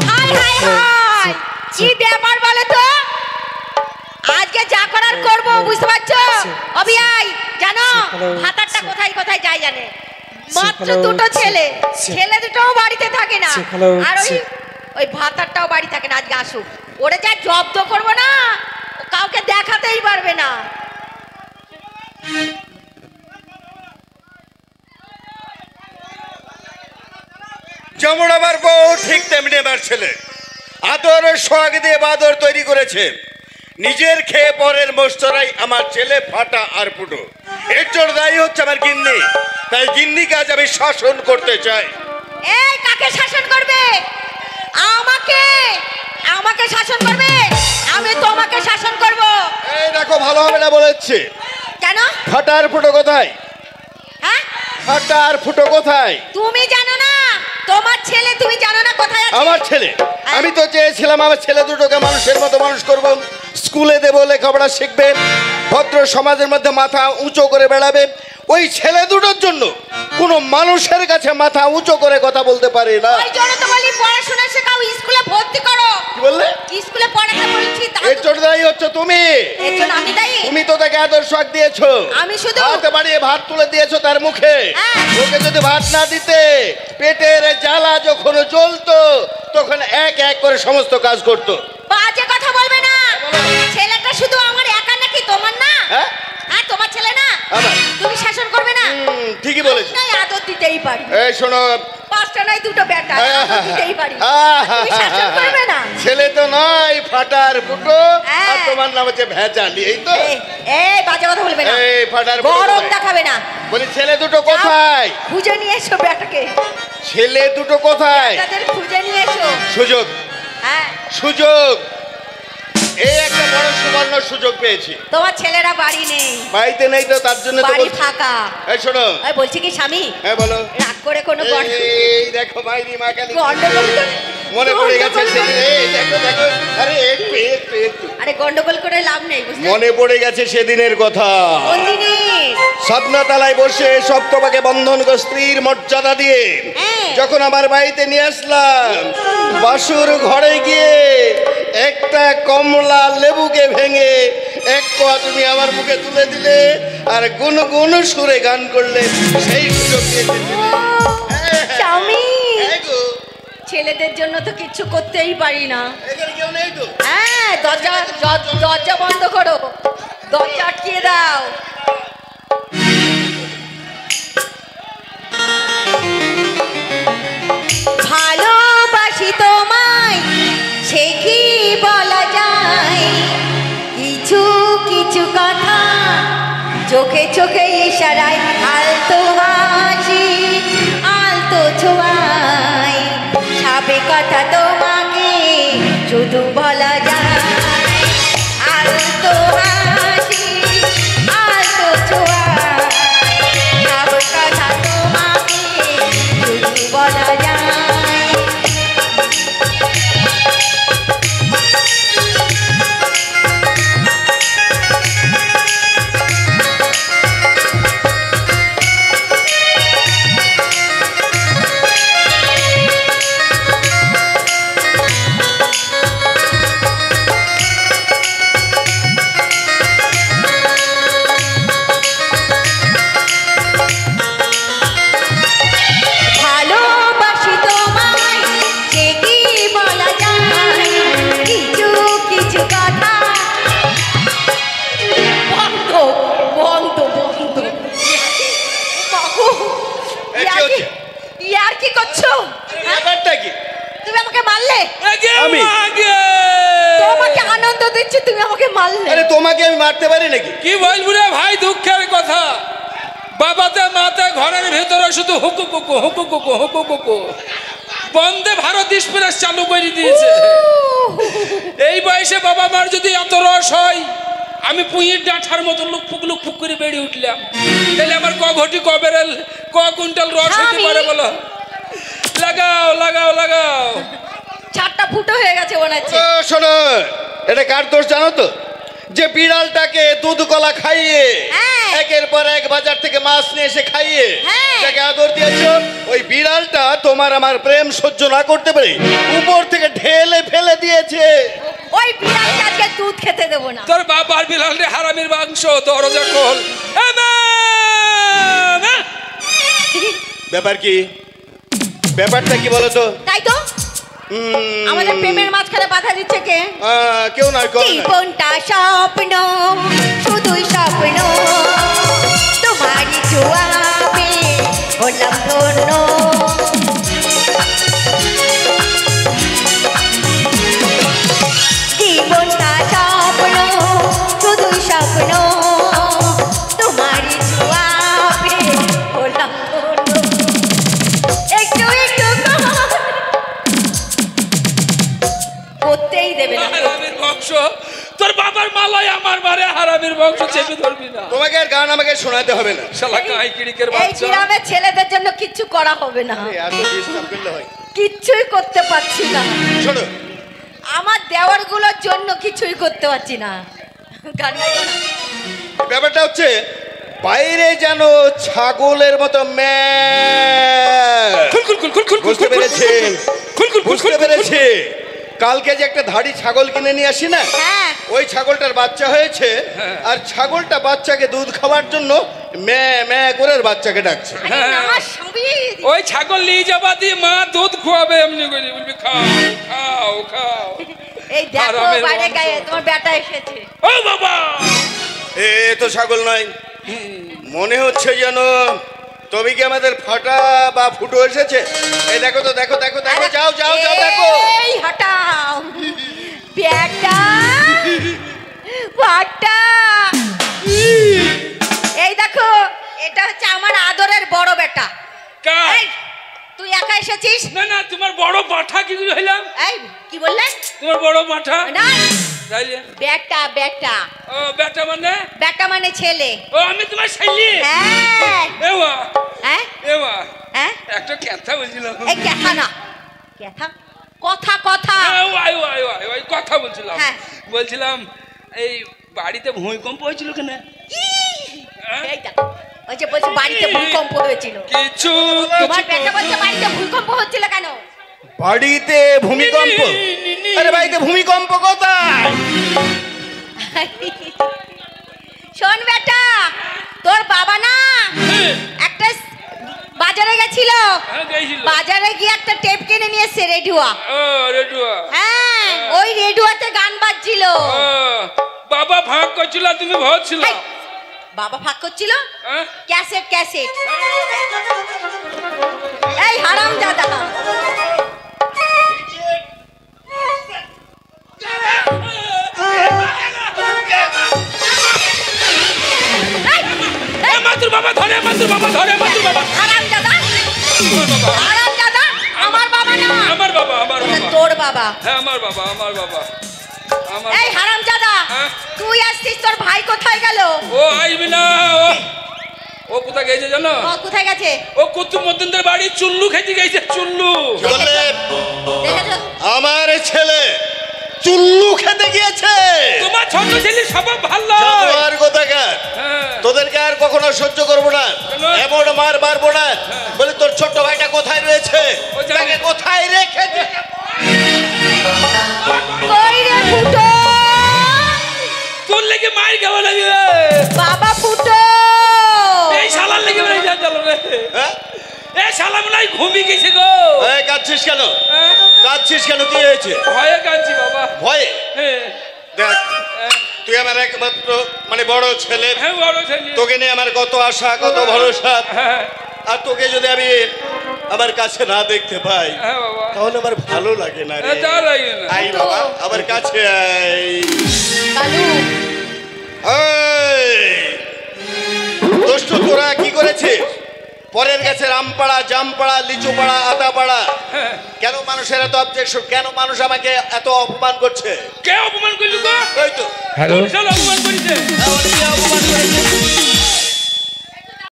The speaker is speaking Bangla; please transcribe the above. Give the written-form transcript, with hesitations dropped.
হাই হাই হাই, কি ব্যাপার বলো তো? আজকে যা করার করবো, বুঝতে পারছো? অবিয়াই জানো ভাতারটা কোথায় কোথায় যায় জানে? মাত্র দুটো ছেলে, ছেলে দুটোও বাড়িতে থাকে না, আর ওই ভাতারটাও বাড়ি থাকে না। আজকে আসুক, ওরে যা জব্দ করবো না, কাউকে দেখাতেই পারবে না। যেমন আমার বউ ঠিক তেমনি আমার ছেলে। আদর সোহাগ দিয়ে বাদর তৈরি করেছে, নিজের খেয়ে পরের মস্তরাই আমার ছেলে ফাটা আর ফুটো। এর জন্য দায়ী হচ্ছে আমার গিন্নি, তাই গিন্নিকে আজ আমি শাসন করতে চাই। এই কাকে শাসন করবে? আমাকে, আমাকে শাসন করবে? আমি তোমাকে শাসন করব। এই দেখো, ভালো হবে না বলেছে। কেন? ফাটা আর ফুটো কোথায়? হ্যাঁ, ফাটা আর ফুটো কোথায়? তুমি জানো না? তোমার ছেলে, তুমি জানো না কোথায় আছে? আমার ছেলে, আমি তো চেয়েছিলাম আমার ছেলে দুটোকে মানুষের মতো মানুষ করব, স্কুলে দেবো, লেখাপড়া শিখবে, ভদ্র সমাজের মধ্যে মাথা উঁচু করে বেড়াবে। ওই ছেলে দুটোর জন্য কোনো মানুষের কাছে মাথা উঁচু করে কথা বলতে পারে না। ওই জন্য তো বলি পড়াশোনা শেখাও, স্কুলে ভর্তি করো। কি বললে? স্কুলে পড়াতে বলছি। এর জন্য দায়ী হচ্ছে তুমি। এর জন্য আমি দায়ী? তুমি তো তাকে আদর সোহাগ দিয়েছো, আমি শুধু হাতে বাড়িয়ে ভাত তুলে দিয়েছো তার মুখে। ওকে যদি ভাত না দিতে, পেটের জ্বালা যখন জ্বলতো তখন এক এক করে সমস্ত কাজ করতো। বাজে কথা বলবে না। ছেলেটা শুধু আমার একা নাকি, তোমার না? হ্যাঁ, হ্যাঁ, তোমার ছেলে না? আমার। তুমি শাসন করবে না? ঠিকই বলেছো। নাই আদর দিতেই পারি। এই শোনো, পাঁচটা নাই দুটো বেটা, আদর দিতেই পারি। তুমি শাসন করবে না? ছেলে তো নয়, ফাটার ফুটো, আর তোমার নাম হচ্ছে ভেজালি, এই তো? এই বাজে কথা বলবে না। এই ফাটার ফুটো গরম দেখাবে না। বলি ছেলে দুটো কোথায়? খুঁজে নিয়ে এসো বেটাকে। ছেলে দুটো কোথায়? তাদের খুঁজে নিয়ে এসো। সুযোগ, হ্যাঁ, সুযোগ, এই একটা বড় সুবর্ণ সুযোগ পেয়েছি। তোমার ছেলেরা বাড়ি নেই। বাড়িতে নেই তো, তার জন্য তো বাড়ি বলছি। ফাঁকা। এই শোনো, এই বলছি কি স্বামী, হ্যাঁ বলো। রাগ করে কোনো এই দেখো বাইরে মা কালী গন্ডগোল করে, মনে পড়ে গেছে সেদিন। এই দেখো দেখো, আরে একটু একটু একটু আরে গন্ডগোল করে লাভ নেই, বুঝলে? মনে পড়ে গেছে সেদিনের কথা। কোন দিনের? সাধনাতলায় বসে সপ্তভাগে বন্ধন গো স্ত্রীর মর্যাদা দিয়ে যখন আমার বাড়িতে নিয়ে আসলাম, বাসুর ঘরে গিয়ে একটা কমলা লেবুকে ভেঙে এক কোয়া তুমি আমার মুখে তুলে দিলে, আর গুনগুন সুরে গান করলে, সেই সুযোগ স্বামী, ছেলেদের জন্য তো কিচ্ছু করতেই পারি না। হ্যাঁ, দরজা দরজা বন্ধ করো, দরজা আটকিয়ে দাও। ভালোবাসি তোমায়, সে কি বলা যায়? কিছু কিছু কথা চোখে চোখে ইশারায়, আলতো হাসি আলতো ছোঁয়ায়, সাবে কথা তোমাকে শুধু বলা যায়। আলতো হাসি আলতো ছোঁয়ায়, সাবে কথা তোমাকে শুধু বলা যায়। তোমাকে আমি মারতে পারি নাকি? কি বলবো রে ভাই, দুঃখের কথা। বাবাতে মাতে ঘরের ভেতরে শুধু হুকুকুকু হুকুকুকু হুকুকুকু, বন্দে ভারত এক্সপ্রেস চালু করে দিয়েছে। এই বয়সে বাবা মার যদি এত রস হয়, আমি পুঁইয়ের ডাঁঠার মতো লুকফুক লুকফুক করে বেড়ে উঠলাম, তাহলে আমার ক ঘটি ক বেরেল ক কুইন্টাল রস হতে পারে বলো? লাগাও লাগাও লাগাও। চারটা ফুটো হয়ে গেছে মনে হচ্ছে। শোনো, এটা কার দোষ জানো তো? যে বিড়ালটাকে দুধ কলা খাইয়ে একের পর এক বাজার থেকে মাছ নিয়ে এসে খাইয়ে যাকে আদর দিয়েছো, ওই বিড়ালটা তোমার আমার প্রেম সহ্য না করতে পারে উপর থেকে ঢেলে ফেলে দিয়েছে। ওই বিড়ালকে আজকে দুধ খেতে দেব না। তোর বাবার বিড়াল রে, হারামির মাংস, দরজা খোল। ব্যাপার কি? ব্যাপারটা কি বলো তো? তাই তো আমাদের প্রেমের মাঝখানে বাধা দিচ্ছে কে? কেউ না, কেউ না। জীবনটা স্বপ্ন, শুধুই স্বপ্ন, তোমারই ছোঁয়াবে হলাম ধন্য। জীবনটা স্বপ্ন, শুধুই স্বপ্ন, তোমারই ছোঁয়াবে হলাম ধন্য। একটু একটু করতেই দেবে না। হারামির বংশ, তোর বাবার মালায় আমার মারে, হারামির বংশ চেপে ধরবি না। তোমাকে আর গান আমাকে শোনাতে হবে না। শালা কাই কিড়িকের এই বাচ্চা। গ্রামের ছেলেদের জন্য কিচ্ছু করা হবে না। এত ডিস্টার্ব করলে হয়? কিচ্ছুই করতে পারছি না। শোনো, আমার দেওয়ারগুলোর জন্য কিছুই করতে পারছি না। গান গাইবো না। ব্যাপারটা হচ্ছে বাইরে যেন ছাগলের মতো বুঝতে পেরেছেন? বুঝতে পেরেছি। কালকে যে একটা ধাড়ি ছাগল কিনে নিয়ে আসি না, হ্যাঁ। ওই ছাগলটার বাচ্চা হয়েছে, আর ছাগলটা বাচ্চাকে দুধ খাওয়ার জন্য ম্যা ম্যা করে বাচ্চাকে ডাকছে। আরে না, সবই ওই ছাগল নিয়ে যাবা দিয়ে মা দুধ খাওয়াবে, এমনি করে বলবি খাও খাও খাও। এই দেখো হারামের বাইরে বংশ। গায়ে তোমার বেটা এসেছে। ও বাবা, এ তো ছাগল নয়, মনে হচ্ছে যেন তবে কি আমাদের ফাটা বা ফুটো এসেছে। এই দেখো তো, দেখো দেখো দেখো, যাও যাও যাও দেখো। এই হটাও বেটা ফাটা। এই দেখো, এটা হচ্ছে আমার আদরের বড় বেটা। কার? এই, তুই একা এসেছিস? না না, তোমার বড় পাঠা কি করে হইলাম? এই কি বললে? তোমার বড় পাঠা না, তাইলে বেটা বেটা। ও বেটা মানে? বেটা মানে ছেলে। ও আমি তোমার ছেলে। হ্যাঁ। এওয়া হ্যাঁ এওয়া হ্যাঁ, একটা কথা বলছিলাম। এই কথা না, কথা কথা কথা। ওই কথা বলছিলাম। হ্যাঁ। বলছিলাম এই বাড়িতে ভূমিকম্প হয়েছিল কেন? এই দেখো, ওই যে বলছে বাড়িতে ভূমিকম্প হয়েছিল। কিছু তোমার বেটা বলছে বাড়িতে ভূমিকম্প হচ্ছিল কেন? বাড়িতে ভূমিকম্প? আরে বাড়িতে ভূমিকম্প কোথায়? শোন বেটা, তোর বাবা না একটা বাজারে গেছিল, বাজারে গিয়ে একটা টেপ কিনে নিয়ে এসেছে, রেডিওয়া। হ্যাঁ, ওই রেডিওতে গান বাজছিল। বাবা ভাগ করছিল, তুমি ভাবছিল এই, বাবা ফাঁক করছিল? Cassette cassette. এই হারামজাদা, মাতুর বাবা ধরে, মাতুর বাবা ধরে, মাতুর বাবা। হারামজাদা, হারামজাদা, আমার বাবা না। আমার বাবা, আমার বাবা। তোর বাবা? হ্যাঁ আমার বাবা, আমার বাবা। আমার এই হারামজাদা, হ্যাঁ? তুই আসছিস, তোর ভাই কোথায় গেল? ও আসবি না। ও কোথায় গেছে জানো? ও কোথায় গেছে? ও কুতুব মদ্দিনদের বাড়ি চুল্লু খেতে গেছে, চুল্লু। বললেন দেখেছো? আমার ছেলে চুল্লু খেতে গিয়েছে। তোমার ছোট ছেলে স্বভাব ভালো। জানোয়ার কোথাকার, হ্যাঁ। তোদেরকে আর কখনো সহ্য করবো না, কেন? এমন মার মারবো না। বলে তোর ছোট ভাইটা কোথায় রয়েছে, ও জানে। তাকে কোথায় রেখেছে? কই রে ফুটো? তোর লেগে মার খাওয়া লাগে। বাবা ফুটো, এই শালার লেগে মার যা চলো রে। হ্যাঁ? এই শালা মনে হয় ঘুমিয়ে গেছে গো। এই কাঁদছিস কেন? হ্যাঁ? কাঁদছিস কেন? কি হয়েছে? ভয়ে কাঁদছি বাবা। ভয়ে? হ্যাঁ। দেখ, হ্যাঁ। তুই আমার একমাত্র মানে বড় ছেলে, হ্যাঁ বড় ছেলে। তোকে নিয়ে আমার কত আশা, কত ভরসা। হ্যাঁ আর তোকে যদি আমি আমার কাছে না দেখতে পাই, হ্যাঁ বাবা। তাহলে আমার ভালো লাগে না রে। হ্যাঁ, তা লাগে না। আই বাবা, আমার কাছে আই। কালু, এই, দোস্ত তোরা কি করেছিস? পরের গাছে আমপাড়া, জামপাড়া, লিচুপাড়া, আতাপাড়া, হ্যাঁ। কেন মানুষের এত অবজেকশন? কেন মানুষ আমাকে এত অপমান করছে? কে অপমান করলি গো? ওই তো হ্যালো, অপমান করেছে। অপমান করেছে।